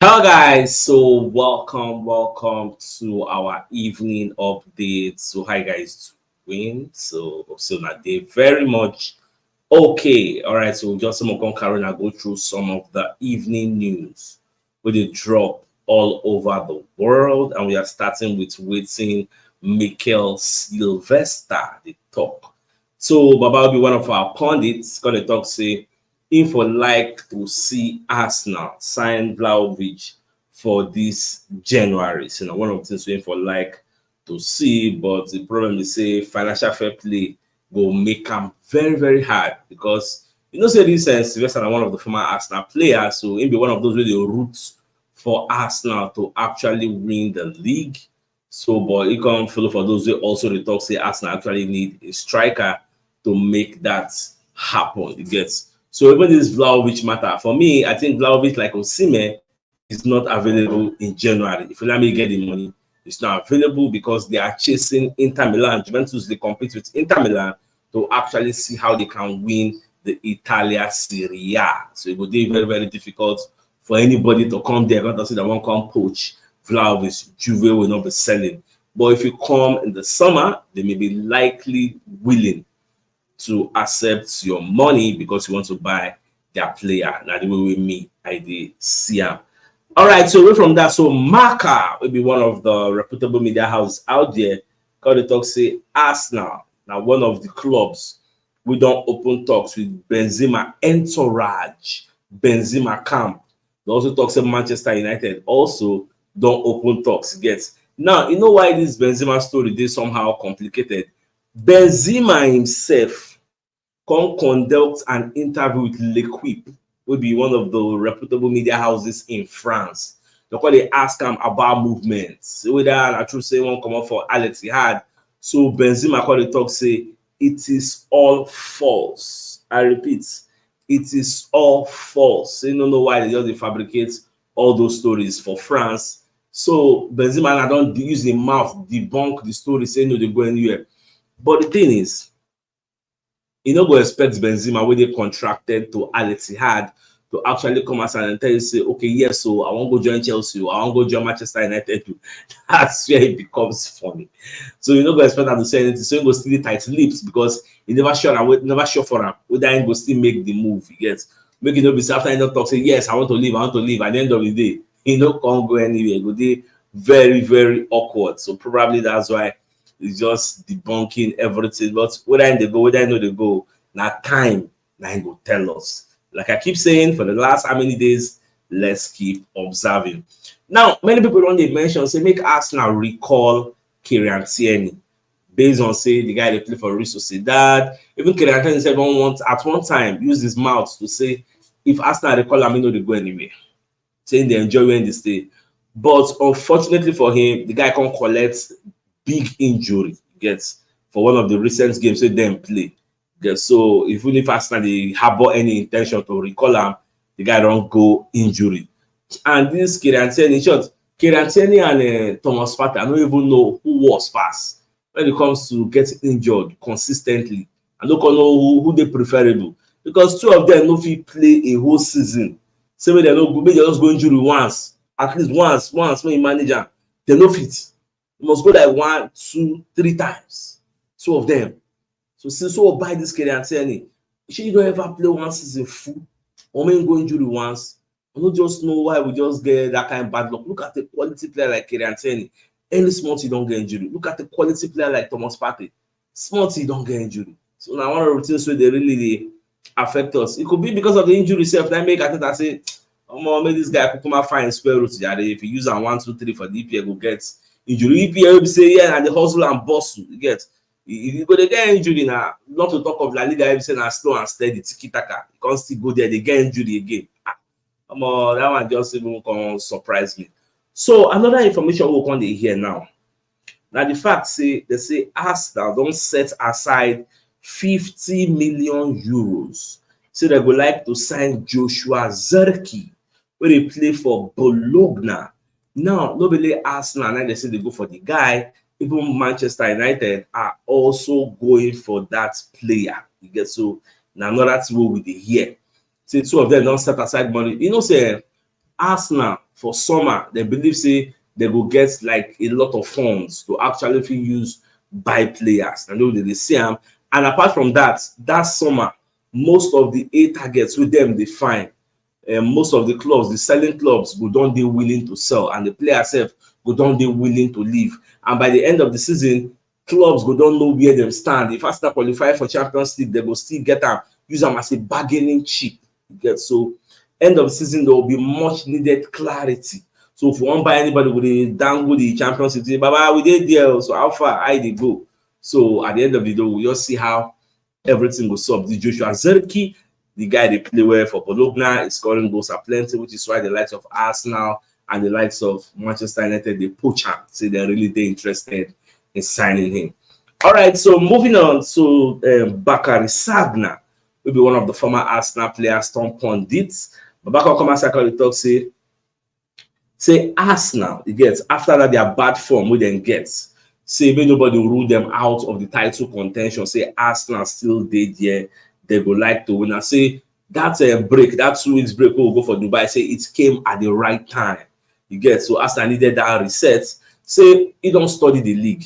Hello guys, so welcome to our evening update. So how you guys doing? So now they very much okay. All right, so just some of Karen, I go through some of the evening news with the drop all over the world, and we are starting with waiting Michael Sylvester the talk. So Baba will be one of our pundits gonna talk say if we like to see Arsenal sign Vlahovic for this January. So now one of the things we for like to see, but the problem is say financial fair play go make them very hard because say this Sylvester na one of the former Arsenal players, so he be one of those really roots for Arsenal to actually win the league. So but he can follow for those who also the talk say Arsenal actually need a striker to make that happen. It gets so even this Vlahovic matter for me, I think Vlahovic like Osimhen is not available in January. If you let me get the money, it's not available because they are chasing Inter Milan. Juventus they compete with Inter Milan to actually see how they can win the Italia Serie A. So it would be very difficult for anybody to come there. Not to say that one come poach Vlahovic. Juve will not be selling. But if you come in the summer, they may be likely willing to accept your money because you want to buy their player. Now the way with me, I did see him. All right, so away from that, so Marca will be one of the reputable media houses out there. Called the talk say Arsenal. Now one of the clubs we don't open talks with Benzema entourage, Benzema camp. They also talks about Manchester United. Also don't open talks. Gets now you know why this Benzema story is somehow complicated. Benzema himself come conduct an interview with L'Equipe, will be one of the reputable media houses in France. They call they ask him about movements. Whether I true say one come up for Alex he had. So Benzema call the talk say it is all false. I repeat, it is all false. They don't know why they just fabricate all those stories for France. So Benzema I don't use the mouth debunk the story, say no, they go anywhere. But the thing is, you no go expect Benzema when they contracted to Al Ittihad to actually come out and tell you say, okay, yes, so I won't go join Chelsea, or I won't go join Manchester United. That's where it becomes funny. So you no go expect them to say anything. So you go still tight lips because you never sure for him whether he go still make the move. You get make it no be say after he don't talk say yes, I want to leave. At the end of the day, he no can't go anywhere. Go dey very awkward. So probably that's why it's just debunking everything. But whether they go, whether I know they go, now time, now he go tell us. Like I keep saying for the last how many days, let's keep observing. Now, many people don't they mention say make Arsenal recall Kieran Tierney based on say the guy they play for Real Sociedad. Even Kieran Tierney said at one time use his mouth to say if Arsenal recall him, know they go anywhere, saying they enjoy when they stay. But unfortunately for him, the guy can't collect big injury gets for one of the recent games they then play. So even if Arsenal they harbor any intention to recall him, the guy don't go injury. And this Kieran Tierney, in short, Kieran Tierney and Thomas Partey, I don't even know who was fast when it comes to getting injured consistently. I don't know who they preferable because two of them no fit play a whole season. Say when they no go, maybe they just go injury once, at least once when you manage them, they no fit. You must go like 1, 2, 3 times. Two of them. So since we buy this Kieran Tierney, you don't ever play one season full or maybe go injury once. I don't just know why we just get that kind of bad luck. Look at the quality player like Kieran Tierney. Any small you don't get injury. Look at the quality player like Thomas Partey. Small you don't get injury. So now one of the things where they really affect us. It could be because of the injury itself. That make I say, maybe this guy could come out fine square root. If you use 1, 2, 3 for the EPL, go get injury. EPL will say yeah, and the hustle and bustle. You get. You go they get injury now. Not to talk of La Liga, if say na slow and steady, tiki taka. You can't still go there, they get injury again. That one just even come surprise me. So another information we come dey hear now. Now the fact say they say Arsenal don't set aside 50 million euros. So they go like to sign Joshua Zirkzee, where they play for Bologna. Now, nobody Arsenal, now they say they go for the guy. Even Manchester United are also going for that player. You get so now another team with the here. Say two of them don't set aside money. Say Arsenal for summer, they believe say they will get like a lot of funds to actually fit use buy players. And they see them. And apart from that, that summer, most of the A targets with them they find. Most of the clubs, the selling clubs, go down they willing to sell, and the players self go down they willing to leave. And by the end of the season, clubs go don't know where them stand. If Arsenal qualify for Champions League, they will still get them, use them as a bargaining chip. You get so end of the season there will be much needed clarity. So if you want buy anybody with a dangle the Champions League, Baba, we did there. So how far I they go? So at the end of the day, we just see how everything goes up. The Joshua Zirkzee, the guy they play well for Bologna, is scoring goals are plenty, which is why the likes of Arsenal and the likes of Manchester United they poach him. Say they're really interested in signing him. All right, so moving on to Bakary Sagna, will be one of the former Arsenal players, Tom Pundits. But back on comment section, talk say Arsenal, it gets after that their bad form we then gets. Say when nobody will rule them out of the title contention. Say Arsenal still did there. They go like to win. I say that's a break, that 2 weeks break will go for Dubai. Say it came at the right time. You get so Arsenal needed that reset. Say he don't study the league.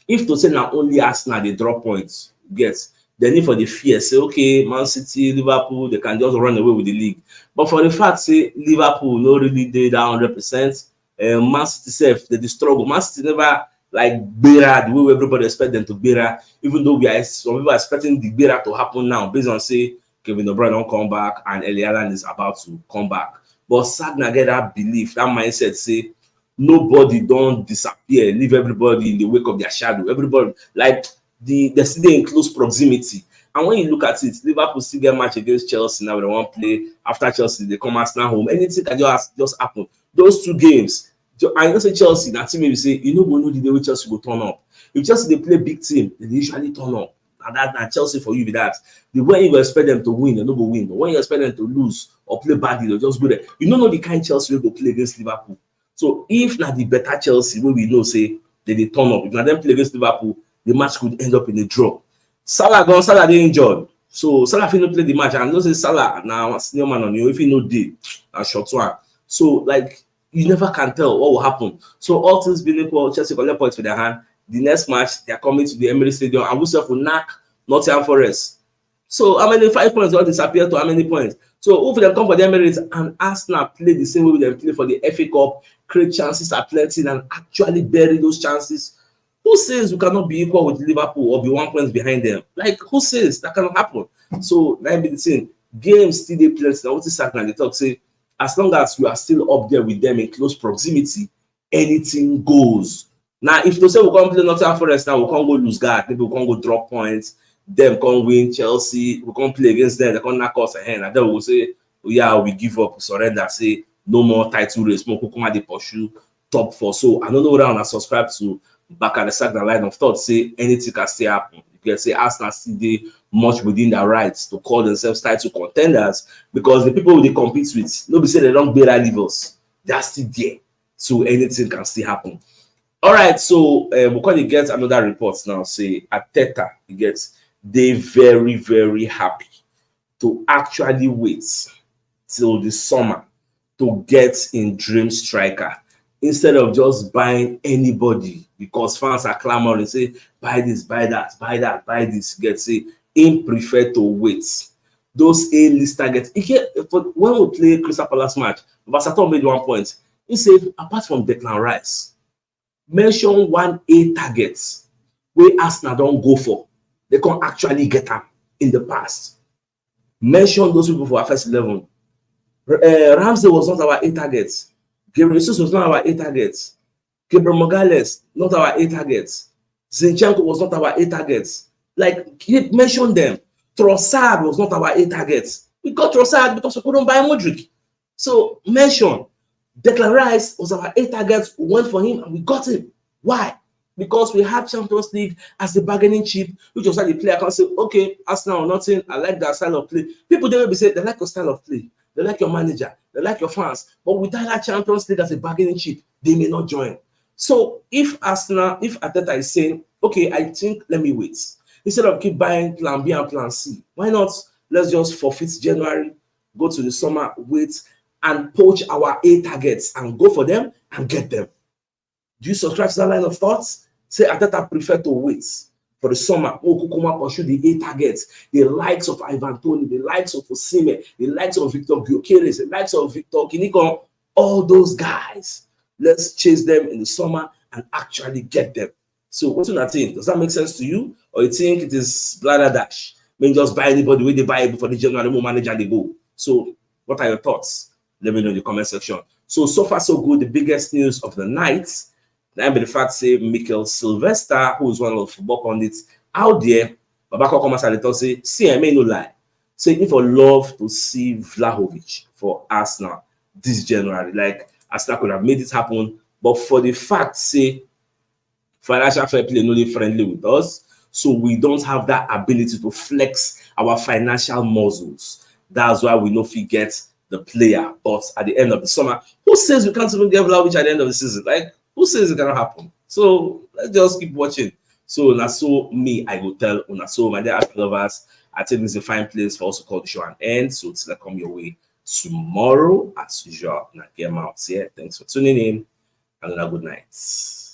If to say now only Arsenal they drop points, get the need for the fear. Say okay, Man City, Liverpool, they can just run away with the league. But for the fact say Liverpool no really did that 100%. Man City self they struggle. Man City never like Bera the way everybody expect them to Bera, even though some people are expecting the Bera to happen now based on say Kevin De Bruyne don't come back and Erling Haaland is about to come back. But Sagna get that belief, that mindset say nobody don't disappear, leave everybody in the wake of their shadow. Everybody like they're still in close proximity. And when you look at it, Liverpool still get match against Chelsea now. They won't play after Chelsea. They come Arsenal home. Anything can just happen. Those 2 games. I know say Chelsea, that team maybe say you know go know the day when Chelsea will turn up. If Chelsea they play big team, they usually turn up. And that Chelsea for you with that. The way you expect them to win, they no go win. But when you expect them to lose or play badly, they'll just go there. You don't know the kind Chelsea will go play against Liverpool. So if not the better Chelsea, where we know say they turn up, if not them play against Liverpool, the match could end up in a draw. Salah gone, Salah they injured. So Salah if he no play the match, and don't say Salah now senior man on you, if he no day, a short one. So like you never can tell what will happen. So all things being equal, Chelsea collect points for their hand. The next match, they are coming to the Emirates Stadium, and Wolves will knock Nottingham Forest. So how many 5 points will disappear to how many points? So if they come for the Emirates and Arsenal play the same way they play for the FA Cup, create chances are plenty and actually bury those chances. Who says we cannot be equal with Liverpool or be 1 point behind them? Like who says that cannot happen? So that be the thing. Games still they play. Now what is happening? They talk say as long as you are still up there with them in close proximity, anything goes. Now, if they say we can't play Nottingham Forest now, we can't go lose guard, maybe we can't go drop points, them can't win Chelsea, we can't play against them, they can't knock us ahead, and then we'll say, oh, yeah, we give up, surrender, say no more title race, more Kukuma they pursue top 4. So I don't know whether I subscribe to back at the second line of thought, say anything can still happen. You can say Arsenal still they much within their rights to call themselves title contenders because the people they compete with, nobody say they don't bear levels, they're still there. So anything can still happen. All right, so we're going to get another report now. Say Arteta, he gets they very, very happy to actually wait till the summer to get in dream striker instead of just buying anybody because fans are clamoring, say buy this, buy that, buy that, buy this. Get say him prefer to wait. Those A-list targets. When we play Crystal Palace match, Vasaton made 1 point. He said apart from Declan Rice, mention 1 A targets where Arsenal don't go for. They can't actually get them in the past. Mention those people for our first 11. Ramsey was not our A targets. Gabriel Jesus was not our A targets. Gabriel Magalhaes, not our A targets. Zinchenko was not our A targets. Like, mention them. Trossard was not our A targets. We got Trossard because we couldn't buy Modric. So, mention. Declan Rice was our A targets. We went for him and we got him. Why? Because we had Champions League as the bargaining chip, which was like the player can say, okay, Arsenal or nothing, I like that style of play. People they will be saying they like your style of play. They like your manager, they like your fans, but without that Champions League as a bargaining chip, they may not join. So if Arteta is saying, okay, I think let me wait. Instead of keep buying plan B and plan C, why not let's just forfeit January, go to the summer, wait, and poach our A targets and go for them and get them. Do you subscribe to that line of thoughts? Say Ateta prefer to wait for the summer. Kukuma pursue the A targets, the likes of Ivan Toney, the likes of Osimhen, the likes of Victor Gyökeres, the likes of Victor Kinikon, all those guys. Let's chase them in the summer and actually get them. So what do you think? Does that make sense to you? Or you think it is bladder dash? I mean, just buy anybody when they buy it for the general manager they go. So what are your thoughts? Let me know in the comment section. So far so good. The biggest news of the night, then be the fact say Mikel Sylvester, who is one of the football pundits out there, Babako Commerce and they say, see, I may no lie. Say if I love to see Vlahovic for Arsenal this January, like Arsenal could have made it happen, but for the fact say financial fair play not friendly with us, so we don't have that ability to flex our financial muscles. That's why we know if we get the player. But at the end of the summer, who says we can't even get Vlahovic at the end of the season? Like, who says it cannot happen? So let's just keep watching. So that's so me, I will tell una. So my dear Arsenal lovers, I think it's a fine place for us to call the show an end. So till I come your way tomorrow, as usual. Now get out here. Thanks for tuning in and a good night.